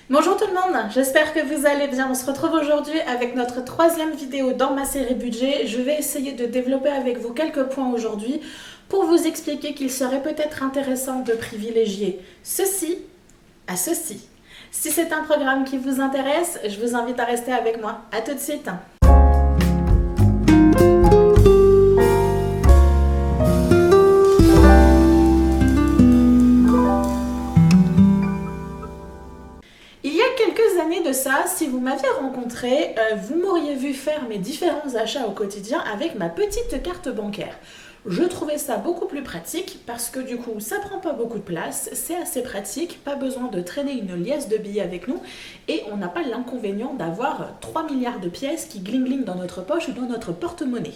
Bonjour tout le monde, j'espère que vous allez bien. On se retrouve aujourd'hui avec notre troisième vidéo dans ma série budget. Je vais essayer de développer avec vous quelques points aujourd'hui pour vous expliquer qu'il serait peut-être intéressant de privilégier ceci à ceci. Si c'est un programme qui vous intéresse, je vous invite à rester avec moi. A tout de suite. De ça, si vous m'aviez rencontré, vous m'auriez vu faire mes différents achats au quotidien avec ma petite carte bancaire. Je trouvais ça beaucoup plus pratique parce que du coup ça prend pas beaucoup de place, c'est assez pratique, pas besoin de traîner une liasse de billets avec nous et on n'a pas l'inconvénient d'avoir 3 milliards de pièces qui gling dans notre poche ou dans notre porte-monnaie.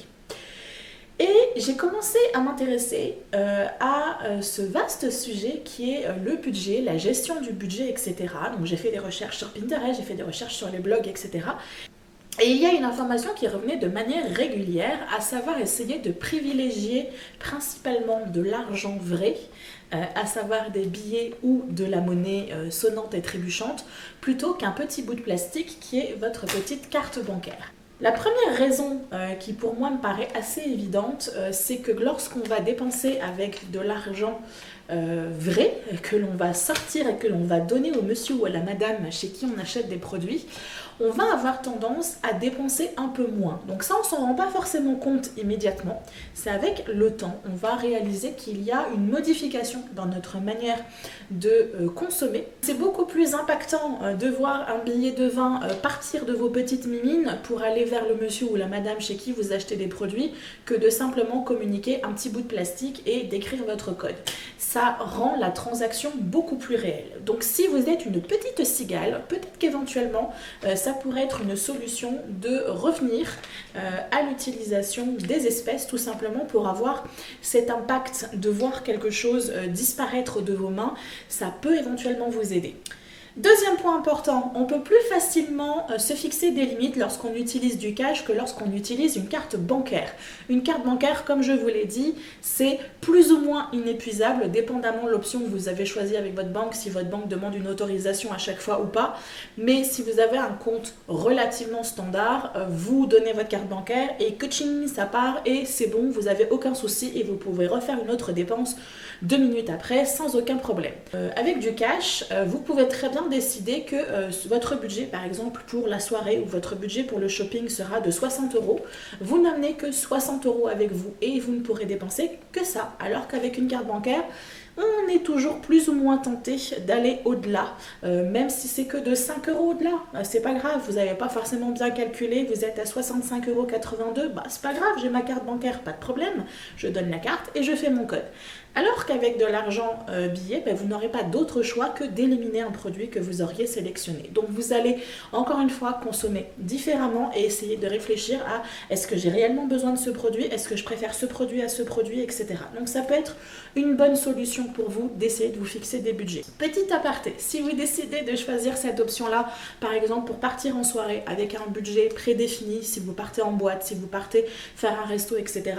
Et j'ai commencé à m'intéresser à ce vaste sujet qui est le budget, la gestion du budget, etc. Donc j'ai fait des recherches sur Pinterest, j'ai fait des recherches sur les blogs, etc. Et il y a une information qui revenait de manière régulière, à savoir essayer de privilégier principalement de l'argent vrai, à savoir des billets ou de la monnaie sonnante et trébuchante, plutôt qu'un petit bout de plastique qui est votre petite carte bancaire. La première raison qui pour moi me paraît assez évidente, c'est que lorsqu'on va dépenser avec de l'argent vrai, que l'on va sortir et que l'on va donner au monsieur ou à la madame chez qui on achète des produits, on va avoir tendance à dépenser un peu moins. Donc ça, on ne s'en rend pas forcément compte immédiatement. C'est avec le temps, on va réaliser qu'il y a une modification dans notre manière de consommer. C'est beaucoup plus impactant de voir un billet de vin partir de vos petites mimines pour aller vers le monsieur ou la madame chez qui vous achetez des produits que de simplement communiquer un petit bout de plastique et d'écrire votre code. Ça rend la transaction beaucoup plus réelle. Donc si vous êtes une petite cigale, peut-être qu'éventuellement ça pourrait être une solution de revenir à l'utilisation des espèces tout simplement pour avoir cet impact de voir quelque chose disparaître de vos mains. Ça peut éventuellement vous aider. Deuxième point important, on peut plus facilement se fixer des limites lorsqu'on utilise du cash que lorsqu'on utilise une carte bancaire. Une carte bancaire, comme je vous l'ai dit, c'est plus ou moins inépuisable, dépendamment de l'option que vous avez choisie avec votre banque, si votre banque demande une autorisation à chaque fois ou pas. Mais si vous avez un compte relativement standard, vous donnez votre carte bancaire et coaching, ça part et c'est bon, vous n'avez aucun souci et vous pouvez refaire une autre dépense 2 minutes après sans aucun problème. Avec du cash, vous pouvez très bien décider que votre budget, par exemple pour la soirée ou votre budget pour le shopping sera de 60 €. Vous n'amenez que 60 € avec vous et vous ne pourrez dépenser que ça. Alors qu'avec une carte bancaire, on est toujours plus ou moins tenté d'aller au-delà, même si c'est que de 5 € au-delà. C'est pas grave, vous n'avez pas forcément bien calculé, vous êtes à 65,82 €, bah c'est pas grave, j'ai ma carte bancaire, pas de problème, je donne la carte et je fais mon code. Alors qu'avec de l'argent billet, vous n'aurez pas d'autre choix que d'éliminer un produit que vous auriez sélectionné. Donc vous allez encore une fois consommer différemment et essayer de réfléchir à est-ce que j'ai réellement besoin de ce produit, est-ce que je préfère ce produit à ce produit, etc. Donc ça peut être une bonne solution pour vous d'essayer de vous fixer des budgets. Petit aparté, si vous décidez de choisir cette option-là, par exemple pour partir en soirée avec un budget prédéfini, si vous partez en boîte, si vous partez faire un resto, etc.,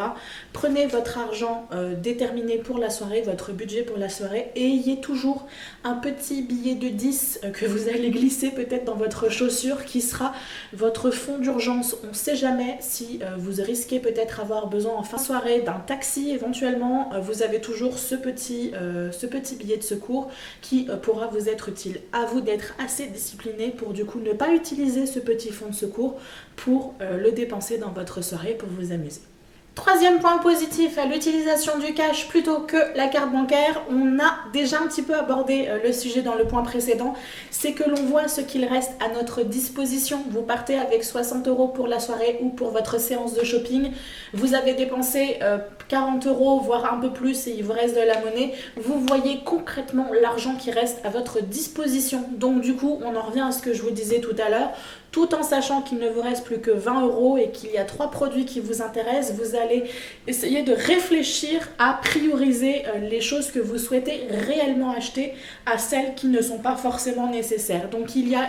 prenez votre argent déterminé pour la soirée, votre budget pour la soirée et ayez toujours un petit billet de 10 que vous allez glisser peut-être dans votre chaussure qui sera votre fonds d'urgence. On ne sait jamais si vous risquez peut-être avoir besoin en fin de soirée d'un taxi éventuellement. Vous avez toujours ce petit billet de secours qui pourra vous être utile. À vous d'être assez discipliné pour du coup ne pas utiliser ce petit fonds de secours pour le dépenser dans votre soirée pour vous amuser. Troisième point positif à l'utilisation du cash plutôt que la carte bancaire, on a déjà un petit peu abordé le sujet dans le point précédent, c'est que l'on voit ce qu'il reste à notre disposition. Vous partez avec 60 € pour la soirée ou pour votre séance de shopping, vous avez dépensé 40 €, voire un peu plus et il vous reste de la monnaie, vous voyez concrètement l'argent qui reste à votre disposition. Donc du coup, on en revient à ce que je vous disais tout à l'heure, tout en sachant qu'il ne vous reste plus que 20 € et qu'il y a 3 produits qui vous intéressent, vous allez essayer de réfléchir à prioriser les choses que vous souhaitez réellement acheter à celles qui ne sont pas forcément nécessaires. Donc il y a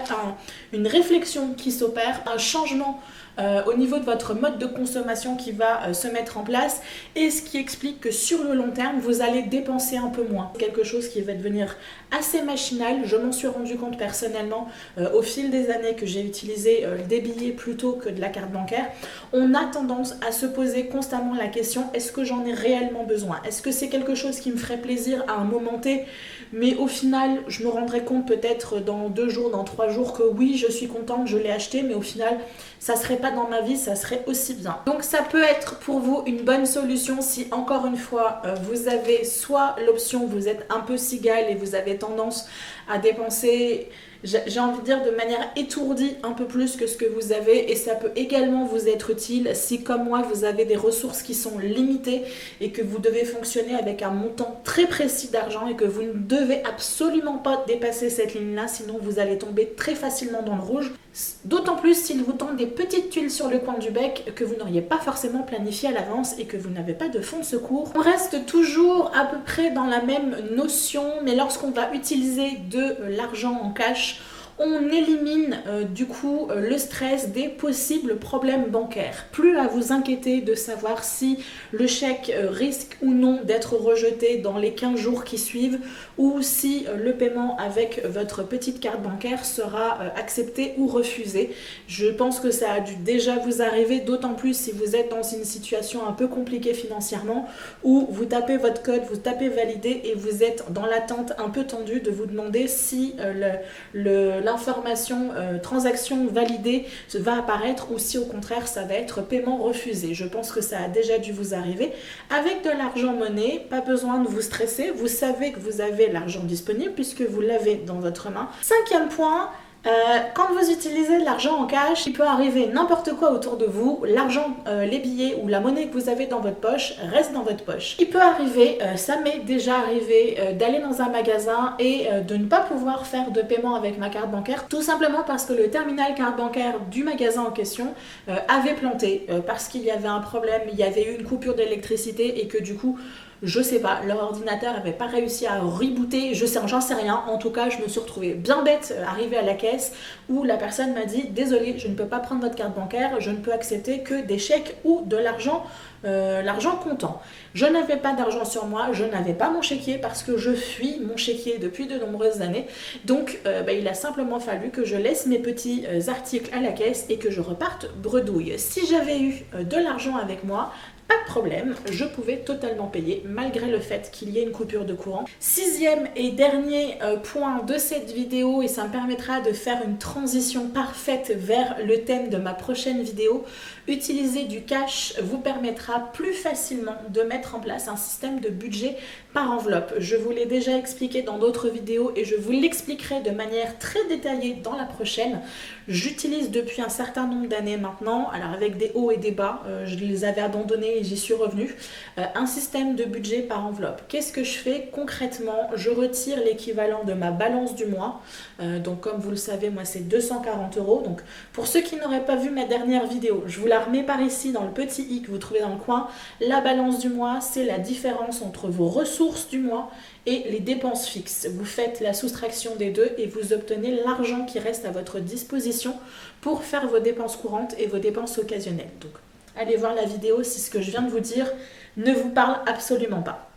une réflexion qui s'opère, un changement au niveau de votre mode de consommation qui va se mettre en place et ce qui explique que sur le long terme, vous allez dépenser un peu moins. Quelque chose qui va devenir assez machinal. Je m'en suis rendu compte personnellement au fil des années que j'ai utilisé des billets plutôt que de la carte bancaire. On a tendance à se poser constamment la question, est-ce que j'en ai réellement besoin? Est-ce que c'est quelque chose qui me ferait plaisir à un moment T, mais au final, je me rendrai compte peut-être dans 2 jours, dans 3 jours que oui, je suis contente, je l'ai acheté, mais au final, ça serait pas dans ma vie, ça serait aussi bien. Donc ça peut être pour vous une bonne solution si encore une fois, vous avez soit l'option, vous êtes un peu cigale et vous avez tendance à dépenser, j'ai envie de dire de manière étourdie un peu plus que ce que vous avez, et ça peut également vous être utile si comme moi vous avez des ressources qui sont limitées et que vous devez fonctionner avec un montant très précis d'argent et que vous ne devez absolument pas dépasser cette ligne là, sinon vous allez tomber très facilement dans le rouge, d'autant plus s'il vous tombe des petites tuiles sur le coin du bec que vous n'auriez pas forcément planifié à l'avance et que vous n'avez pas de fonds de secours. On reste toujours à peu près dans la même notion, mais lorsqu'on va utiliser de l'argent en cash, on élimine du coup le stress des possibles problèmes bancaires. Plus à vous inquiéter de savoir si le chèque risque ou non d'être rejeté dans les 15 jours qui suivent, ou si le paiement avec votre petite carte bancaire sera accepté ou refusé. Je pense que ça a dû déjà vous arriver, d'autant plus si vous êtes dans une situation un peu compliquée financièrement, où vous tapez votre code, vous tapez valider et vous êtes dans l'attente un peu tendue de vous demander si l'information transaction validée va apparaître ou si au contraire ça va être paiement refusé. Je pense que ça a déjà dû vous arriver. Avec de l'argent monnaie, pas besoin de vous stresser, vous savez que vous avez l'argent disponible puisque vous l'avez dans votre main. 5e point, quand vous utilisez de l'argent en cash, il peut arriver n'importe quoi autour de vous. L'argent, les billets ou la monnaie que vous avez dans votre poche reste dans votre poche. Il peut arriver, ça m'est déjà arrivé, d'aller dans un magasin et de ne pas pouvoir faire de paiement avec ma carte bancaire, tout simplement parce que le terminal carte bancaire du magasin en question avait planté, parce qu'il y avait un problème, il y avait eu une coupure d'électricité et que du coup, je sais pas, leur ordinateur n'avait pas réussi à rebooter, j'en sais rien. En tout cas, je me suis retrouvée bien bête, arrivée à la caisse, où la personne m'a dit « Désolée, je ne peux pas prendre votre carte bancaire, je ne peux accepter que des chèques ou de l'argent comptant. » Je n'avais pas d'argent sur moi, je n'avais pas mon chéquier parce que je fuis mon chéquier depuis de nombreuses années. Donc il a simplement fallu que je laisse mes petits articles à la caisse et que je reparte bredouille. Si j'avais eu de l'argent avec moi, pas de problème, je pouvais totalement payer malgré le fait qu'il y ait une coupure de courant. 6e et dernier point de cette vidéo, et ça me permettra de faire une transition parfaite vers le thème de ma prochaine vidéo. Utiliser du cash vous permettra plus facilement de mettre en place un système de budget par enveloppe. Je vous l'ai déjà expliqué dans d'autres vidéos et je vous l'expliquerai de manière très détaillée dans la prochaine. J'utilise depuis un certain nombre d'années maintenant, alors avec des hauts et des bas, je les avais abandonnés et j'y suis revenue, un système de budget par enveloppe. Qu'est-ce que je fais concrètement? Je retire l'équivalent de ma balance du mois, donc comme vous le savez, moi c'est 240 €. Donc pour ceux qui n'auraient pas vu ma dernière vidéo, je vous la remets par ici dans le petit i que vous trouvez dans le coin. La balance du mois, c'est la différence entre vos ressources du mois et les dépenses fixes. Vous faites la soustraction des deux et vous obtenez l'argent qui reste à votre disposition pour faire vos dépenses courantes et vos dépenses occasionnelles. Donc, allez voir la vidéo si ce que je viens de vous dire ne vous parle absolument pas.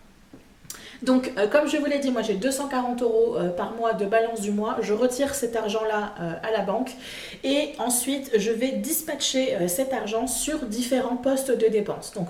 Donc, comme je vous l'ai dit, moi j'ai 240 € par mois de balance du mois. Je retire cet argent-là à la banque et ensuite je vais dispatcher cet argent sur différents postes de dépenses. Donc,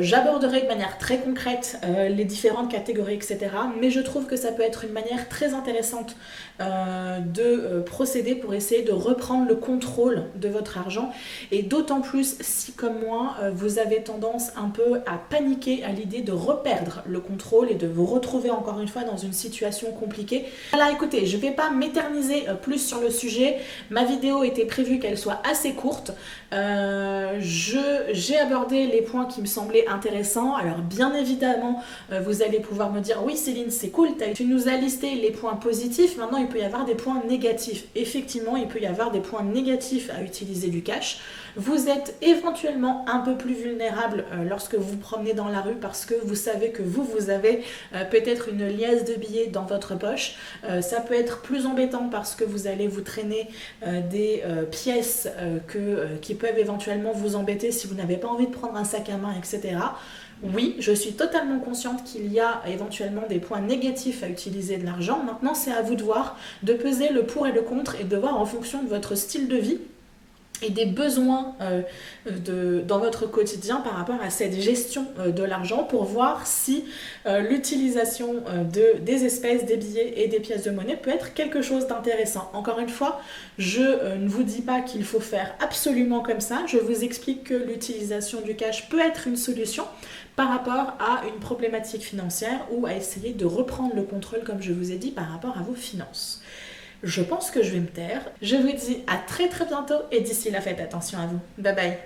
j'aborderai de manière très concrète les différentes catégories, etc. Mais je trouve que ça peut être une manière très intéressante de procéder pour essayer de reprendre le contrôle de votre argent. Et d'autant plus si, comme moi, vous avez tendance un peu à paniquer à l'idée de reperdre le contrôle et de vous retrouver encore une fois dans une situation compliquée. Voilà, écoutez, je ne vais pas m'éterniser plus sur le sujet. Ma vidéo était prévue qu'elle soit assez courte. J'ai abordé les points qui me semblaient intéressants. Alors bien évidemment, vous allez pouvoir me dire « Oui Céline, c'est cool, tu nous as listé les points positifs, maintenant il peut y avoir des points négatifs. » Effectivement, il peut y avoir des points négatifs à utiliser du cash. Vous êtes éventuellement un peu plus vulnérable lorsque vous vous promenez dans la rue parce que vous savez que vous avez peut-être une liasse de billets dans votre poche. Ça peut être plus embêtant parce que vous allez vous traîner des pièces qui peuvent éventuellement vous embêter si vous n'avez pas envie de prendre un sac à main, etc. Oui, je suis totalement consciente qu'il y a éventuellement des points négatifs à utiliser de l'argent. Maintenant, c'est à vous de voir, de peser le pour et le contre et de voir en fonction de votre style de vie et des besoins dans votre quotidien par rapport à cette gestion de l'argent pour voir si l'utilisation des espèces, des billets et des pièces de monnaie peut être quelque chose d'intéressant. Encore une fois, je ne vous dis pas qu'il faut faire absolument comme ça, je vous explique que l'utilisation du cash peut être une solution par rapport à une problématique financière ou à essayer de reprendre le contrôle, comme je vous ai dit, par rapport à vos finances. Je pense que je vais me taire. Je vous dis à très très bientôt et d'ici là, faites attention à vous. Bye bye.